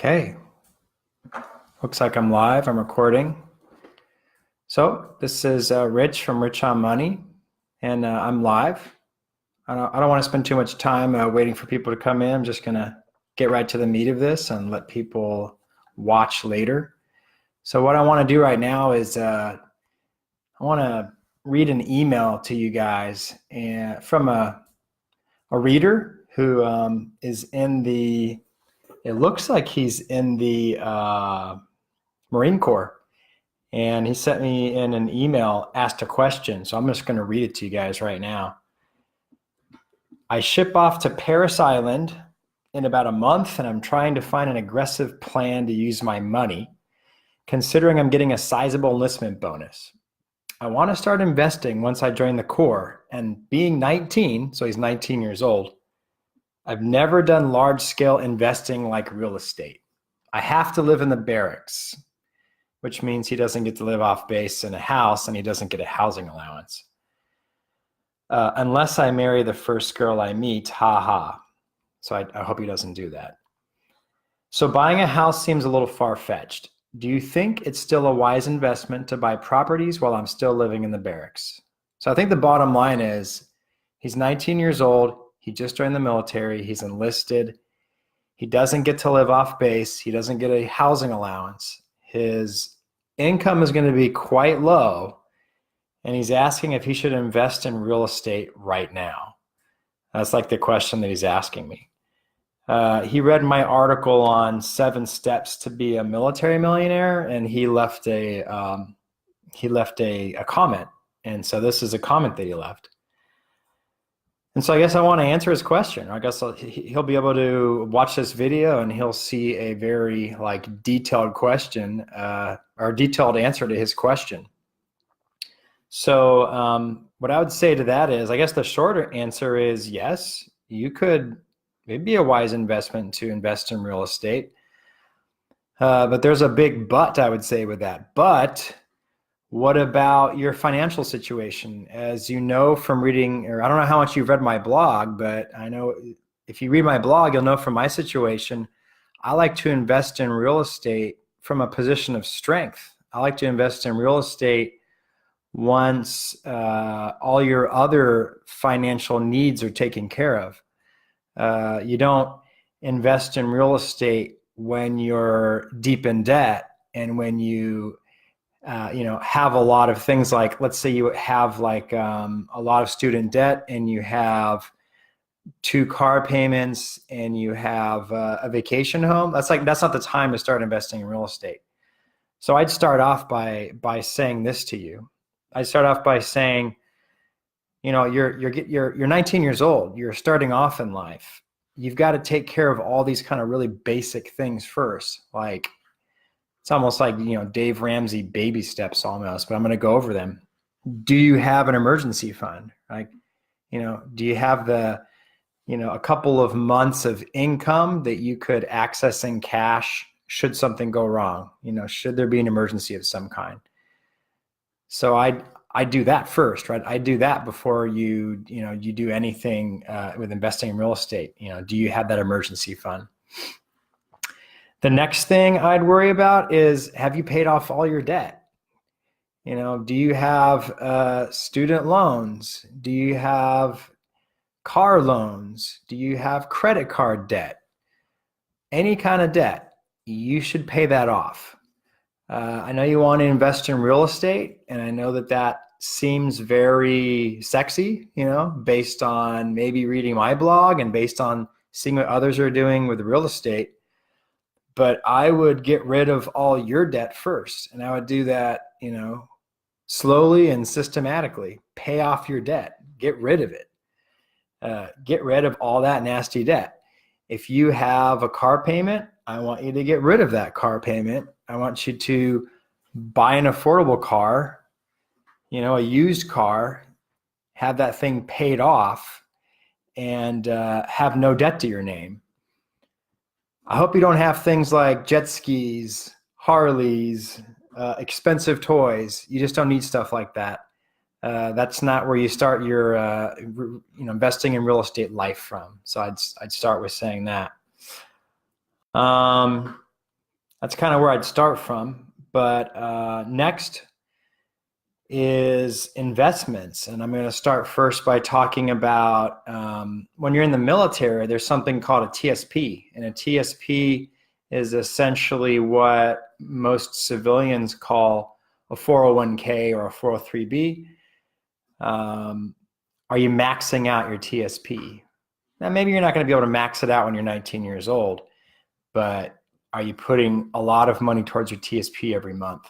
Okay, looks like I'm live. I'm recording. So this is Rich from Rich on Money, and I'm live. I don't want to spend too much time waiting for people to come in. I'm just gonna get right to the meat of this and let people watch later. So what I want to do right now is I want to read an email to you guys and from a reader who is in the. It looks like he's in the Marine Corps. And he sent me in an email, asked a question. So I'm just going to read it to you guys right now. I ship off to Paris Island in about a month, and I'm trying to find an aggressive plan to use my money, considering I'm getting a sizable enlistment bonus. I want to start investing once I join the Corps, and being 19, so he's 19 years old, I've never done large-scale investing like real estate. I have to live in the barracks, which means he doesn't get to live off base in a house and he doesn't get a housing allowance. Unless I marry the first girl I meet, ha. So I hope he doesn't do that. So buying a house seems a little far-fetched. Do you think it's still a wise investment to buy properties while I'm still living in the barracks? So I think the bottom line is he's 19 years old. He just joined the military. He's enlisted. He doesn't get to live off base. He doesn't get a housing allowance. His income is going to be quite low, and he's asking if he should invest in real estate right now. That's like the question that he's asking me. He read my article on 7 steps to be a military millionaire, and he left a comment. And so this is a comment that he left. And so I guess I want to answer his question. I guess he'll be able to watch this video and he'll see a very detailed question or detailed answer to his question. So what I would say to that is, I guess the shorter answer is yes, you could, it'd be a wise investment to invest in real estate. But there's a big but, I would say, with that. But what about your financial situation? As you know from reading, or I don't know how much you've read my blog, but I know if you read my blog, you'll know from my situation, I like to invest in real estate from a position of strength. I like to invest in real estate once all your other financial needs are taken care of. You don't invest in real estate when you're deep in debt and when you have a lot of things, like, let's say you have a lot of student debt and you have 2 car payments and you have a vacation home. That's not the time to start investing in real estate. So I'd start off by saying this to you. I'd start off by saying, you're 19 years old. You're starting off in life. You've got to take care of all these kind of really basic things first. It's almost like, Dave Ramsey baby steps almost, but I'm going to go over them. Do you have an emergency fund? Do you have a couple of months of income that you could access in cash should something go wrong? Should there be an emergency of some kind? So I do that first, right? I do that before you do anything with investing in real estate. Do you have that emergency fund? The next thing I'd worry about is, have you paid off all your debt? Do you have student loans? Do you have car loans? Do you have credit card debt? Any kind of debt, you should pay that off. I know you want to invest in real estate, and I know that seems very sexy, based on maybe reading my blog and based on seeing what others are doing with real estate. But I would get rid of all your debt first. And I would do that, slowly and systematically. Pay off your debt. Get rid of it. Get rid of all that nasty debt. If you have a car payment, I want you to get rid of that car payment. I want you to buy an affordable car, a used car, have that thing paid off, and have no debt to your name. I hope you don't have things like jet skis, Harleys, expensive toys. You just don't need stuff like that. That's not where you start your investing in real estate life from. So I'd start with saying that. That's kind of where I'd start from. But next is investments. And I'm going to start first by talking about when you're in the military, there's something called a TSP. And a TSP is essentially what most civilians call a 401k or a 403b. Are you maxing out your TSP? Now, maybe you're not going to be able to max it out when you're 19 years old, but are you putting a lot of money towards your TSP every month?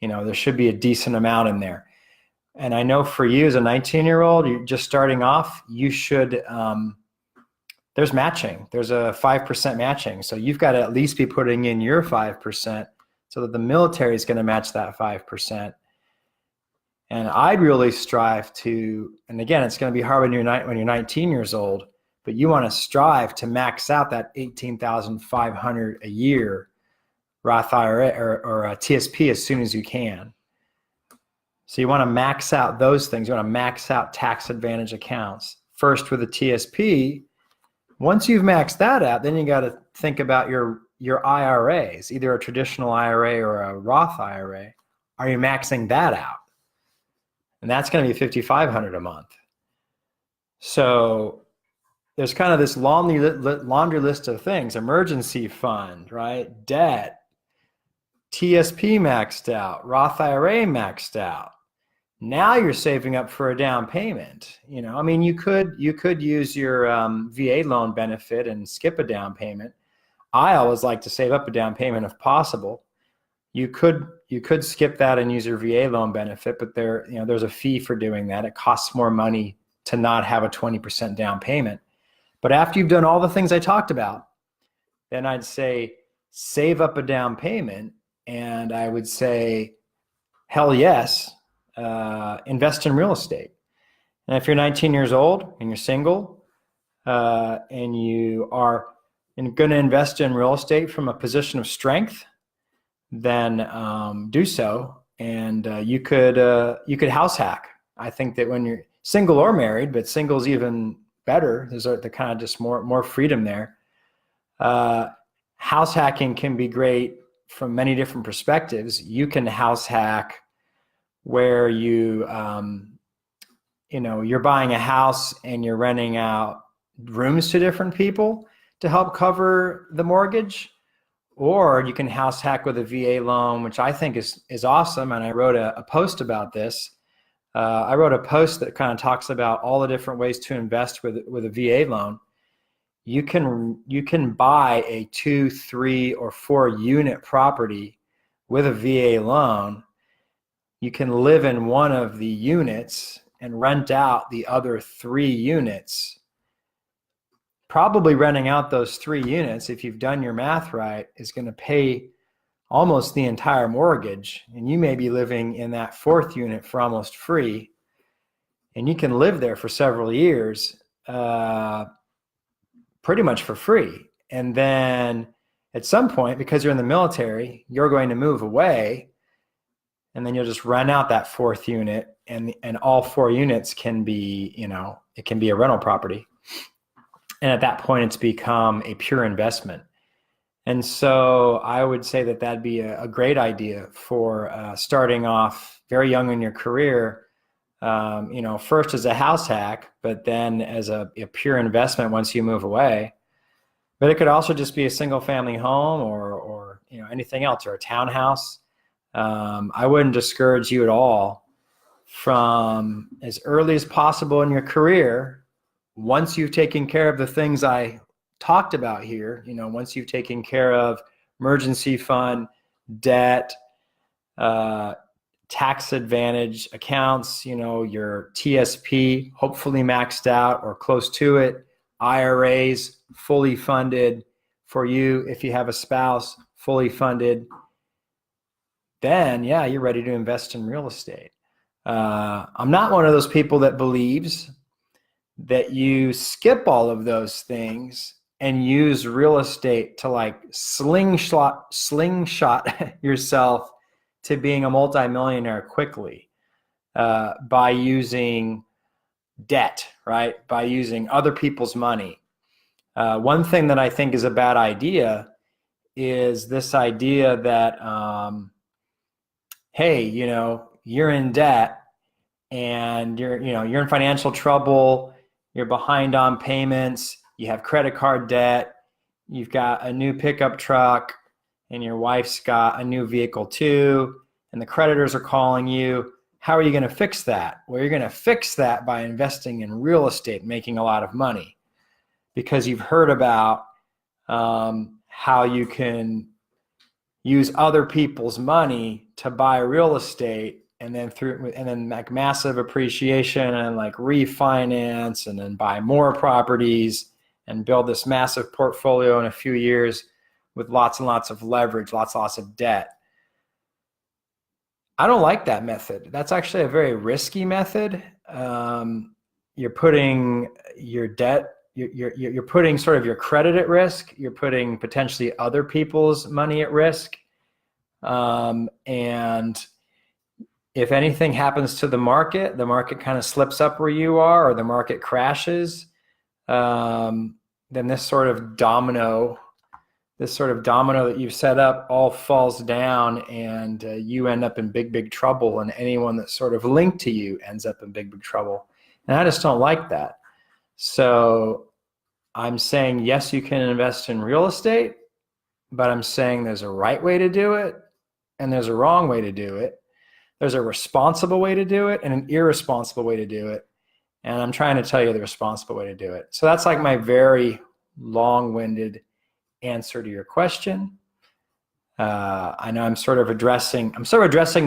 There should be a decent amount in there. And I know for you as a 19-year-old, you're just starting off, you should, there's matching. There's a 5% matching. So you've got to at least be putting in your 5% so that the military is going to match that 5%. And I'd really strive to, and again, it's going to be hard when you're 19 years old, but you want to strive to max out that $18,500 a year Roth IRA or a TSP as soon as you can. So you want to max out those things. You want to max out tax advantage accounts. First with a TSP. Once you've maxed that out, then you got to think about your IRAs, either a traditional IRA or a Roth IRA. Are you maxing that out? And that's going to be $5,500 a month. So there's kind of this laundry list of things: emergency fund, right? Debt, TSP maxed out, Roth IRA maxed out. Now you're saving up for a down payment. You could use your VA loan benefit and skip a down payment. I always like to save up a down payment if possible. You could skip that and use your VA loan benefit, but there's a fee for doing that. It costs more money to not have a 20% down payment. But after you've done all the things I talked about, then I'd say save up a down payment, and I would say, hell yes, invest in real estate. And if you're 19 years old and you're single and you are going to invest in real estate from a position of strength, then do so. And you could house hack. I think that when you're single or married, but single's even better. There's the kind of just more freedom there. House hacking can be great from many different perspectives. You can house hack where you're buying a house and you're renting out rooms to different people to help cover the mortgage. Or you can house hack with a VA loan, which I think is awesome. And I wrote a post about this. I wrote a post that kind of talks about all the different ways to invest with a VA loan. You can buy a 2, 3, or 4 unit property with a VA loan. You can live in one of the units and rent out the other 3 units. Probably renting out those 3 units, if you've done your math right, is going to pay almost the entire mortgage. And you may be living in that 4th unit for almost free. And you can live there for several years pretty much for free. And then at some point, because you're in the military, you're going to move away. And then you'll just rent out that 4th unit, and all 4 units can be, it can be a rental property. And at that point, it's become a pure investment. And so I would say that that'd be a great idea for starting off very young in your career, first as a house hack, but then as a pure investment once you move away. But it could also just be a single family home or anything else, or a townhouse. I wouldn't discourage you at all from as early as possible in your career, once you've taken care of the things I talked about here, once you've taken care of emergency fund, debt, tax advantage accounts, your TSP, hopefully maxed out or close to it, IRAs, fully funded for you. If you have a spouse, fully funded, then yeah, you're ready to invest in real estate. I'm not one of those people that believes that you skip all of those things and use real estate to like slingshot yourself to being a multimillionaire quickly by using debt, right? By using other people's money. One thing that I think is a bad idea is this idea that, hey, you're in debt and you're in financial trouble, you're behind on payments, you have credit card debt, you've got a new pickup truck, and your wife's got a new vehicle too, and the creditors are calling you. How are you going to fix that? Well, you're going to fix that by investing in real estate, making a lot of money, because you've heard about how you can use other people's money to buy real estate, and then like massive appreciation and like refinance and then buy more properties and build this massive portfolio in a few years with lots and lots of leverage, lots and lots of debt. I don't like that method. That's actually a very risky method. You're putting your debt, you're putting sort of your credit at risk. You're putting potentially other people's money at risk. And if anything happens to the market kind of slips up where you are, or the market crashes, then this sort of domino that you've set up all falls down, and you end up in big trouble, and anyone that's sort of linked to you ends up in big trouble. And I just don't like that. So I'm saying, yes, you can invest in real estate, but I'm saying there's a right way to do it and there's a wrong way to do it. There's a responsible way to do it and an irresponsible way to do it. And I'm trying to tell you the responsible way to do it. So that's like my very long-winded answer to your question. I know I'm sort of addressing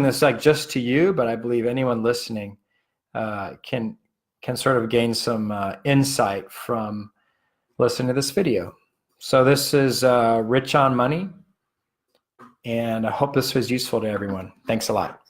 this like just to you, but I believe anyone listening can sort of gain some insight from listening to this video. So this is Rich on Money, and I hope this was useful to everyone. Thanks a lot.